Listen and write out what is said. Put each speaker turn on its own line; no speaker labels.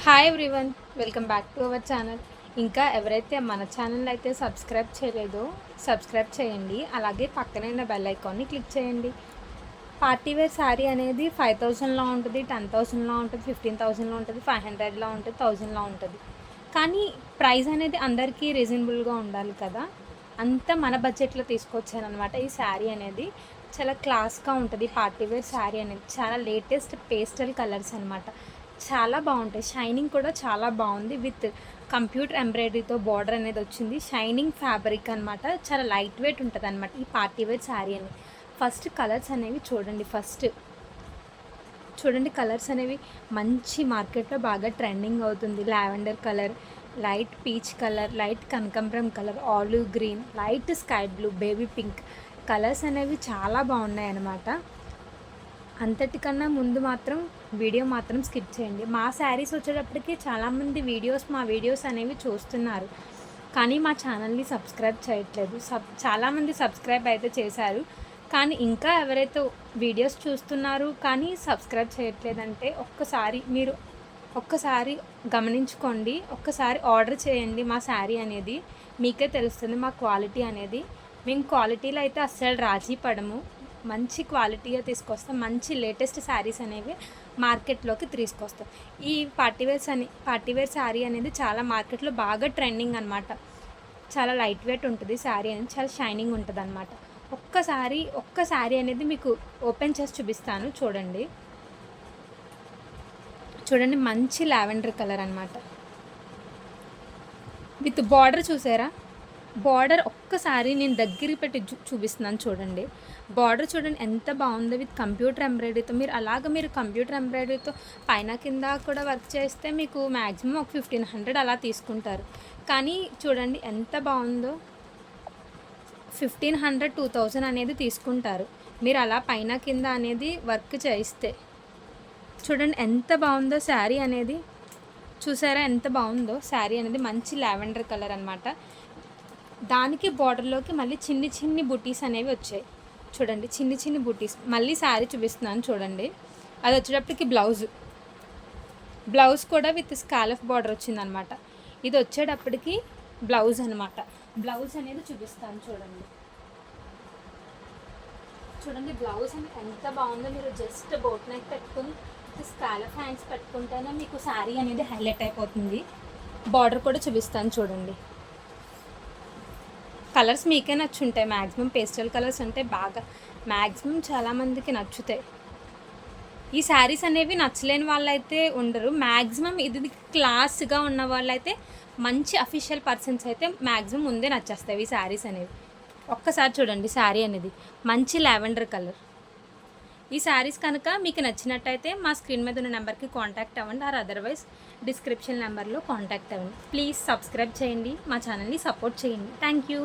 Hi everyone, welcome back to our channel. ఇంకా ఎవరైతే మన ఛానల్ అయితే సబ్స్క్రైబ్ చేయలేదో సబ్స్క్రైబ్ చేయండి. అలాగే పక్కనే ఉన్న బెల్ ఐకాన్ని క్లిక్ చేయండి. పార్టీవేర్ శారీ అనేది 5000లో ఉంటుంది, 10,000లో ఉంటుంది, 15,000లో ఉంటుంది, 500లో ఉంటుంది, 1000లో ఉంటుంది. కానీ ప్రైస్ అనేది అందరికీ రీజనబుల్గా ఉండాలి కదా. అంతా మన బడ్జెట్లో తీసుకొచ్చానమాట. ఈ శారీ అనేది చాలా క్లాస్గా ఉంటుంది. పార్టీవేర్ శారీ అనేది చాలా లేటెస్ట్ పేస్టల్ కలర్స్ అనమాట. చాలా బాగుంటాయి. షైనింగ్ కూడా చాలా బాగుంది. విత్ కంప్యూటర్ ఎంబ్రాయిడరీతో బార్డర్ అనేది వచ్చింది. షైనింగ్ ఫ్యాబ్రిక్ అనమాట. చాలా లైట్ వెయిట్ ఉంటుంది అనమాట ఈ పార్టీవేర్ శారీ అని. ఫస్ట్ కలర్స్ అనేవి చూడండి కలర్స్ అనేవి మంచి మార్కెట్లో బాగా ట్రెండింగ్ అవుతుంది. Lavender colour, light peach colour, light కనకాంబరం colour, olive green, light sky blue, baby pink colours అనేవి చాలా బాగున్నాయి అన్నమాట. అంతటికన్నా ముందు మాత్రం వీడియో మాత్రం స్కిప్ చేయండి. మా శారీస్ వచ్చేటప్పటికి చాలామంది మా వీడియోస్ అనేవి చూస్తున్నారు, కానీ మా ఛానల్ని సబ్స్క్రైబ్ చేయట్లేదు. చాలామంది సబ్స్క్రైబ్ అయితే చేశారు, కానీ ఇంకా ఎవరైతే వీడియోస్ చూస్తున్నారు కానీ సబ్స్క్రైబ్ చేయట్లేదంటే ఒక్కసారి గమనించుకోండి. ఒక్కసారి ఆర్డర్ చేయండి. మా శారీ అనేది మీకే తెలుస్తుంది మా క్వాలిటీ అనేది. మేము క్వాలిటీలో అయితే అస్సలు రాజీ పడము. మంచి క్వాలిటీగా తీసుకొస్తాం. మంచి లేటెస్ట్ శారీస్ అనేవి మార్కెట్లోకి తీసుకొస్తాం. ఈ పార్టీవేర్ శారీ అనేది చాలా మార్కెట్లో బాగా ట్రెండింగ్ అనమాట. చాలా లైట్ వెయిట్ ఉంటుంది శారీ అనేది, చాలా షైనింగ్ ఉంటుంది అనమాట. ఒక్క శారీ అనేది మీకు ఓపెన్ చేసి చూపిస్తాను. చూడండి మంచి లావెండర్ కలర్ అనమాట. విత్ బార్డర్ చూసారా? బార్డర్ ఒక్కసారి నేను దగ్గరికి పెట్టి చూపిస్తున్నాను. చూడండి బార్డర్ చూడండి ఎంత బాగుందో. విత్ కంప్యూటర్ ఎంబ్రాయిడరీతో మీరు కంప్యూటర్ ఎంబ్రాయిడరీతో పైన కింద కూడా వర్క్ చేస్తే మీకు మ్యాక్సిమం ఒక 1500 అలా తీసుకుంటారు. కానీ చూడండి ఎంత బాగుందో. 1500 2000 అనేది తీసుకుంటారు మీరు అలా పైన కింద అనేది వర్క్ చేయిస్తే. చూడండి ఎంత బాగుందో శారీ అనేది. చూసారా ఎంత బాగుందో శారీ అనేది? మంచి లావెండర్ కలర్ అనమాట. దానికి బార్డర్లోకి మళ్ళీ చిన్ని బుటీస్ అనేవి వచ్చాయి. చూడండి చిన్ని బుటీస్. మళ్ళీ శారీ చూపిస్తున్నాను చూడండి. అది వచ్చేటప్పటికి బ్లౌజ్ కూడా విత్ స్కాలఫ్ బార్డర్ వచ్చిందనమాట. ఇది వచ్చేటప్పటికి బ్లౌజ్ అనమాట. బ్లౌజ్ అనేది చూపిస్తాను చూడండి. బ్లౌజ్ అనేది ఎంత బాగుందో. మీరు జస్ట్ బోట్ నెక్ పెట్టుకుని స్కాలఫ్ హ్యాండ్స్ పెట్టుకుంటేనే మీకు శారీ అనేది హైలైట్ అయిపోతుంది. బార్డర్ కూడా చూపిస్తాను చూడండి. కలర్స్ మీకే నచ్చుంటాయి. మ్యాక్సిమం పేస్టల్ కలర్స్ అంటే బాగా మ్యాక్సిమం చాలామందికి నచ్చుతాయి. ఈ శారీస్ అనేవి నచ్చలేని వాళ్ళైతే ఉండరు. మ్యాక్సిమం ఇది క్లాస్గా ఉన్న వాళ్ళైతే, మంచి అఫీషియల్ పర్సన్స్ అయితే మ్యాక్సిమం ముందే నచ్చేస్తాయి ఈ శారీస్ అనేవి. ఒక్కసారి చూడండి శారీ అనేది మంచి లావెండర్ కలర్. ఈ శారీస్ కనుక మీకు నచ్చినట్టయితే మా స్క్రీన్ మీద ఉన్న నెంబర్కి కాంటాక్ట్ అవ్వండి, ఆర్ అదర్వైజ్ డిస్క్రిప్షన్ నెంబర్లో కాంటాక్ట్ అవ్వండి. ప్లీజ్ సబ్స్క్రైబ్ చేయండి, మా ఛానల్ని సపోర్ట్ చేయండి. Thank you.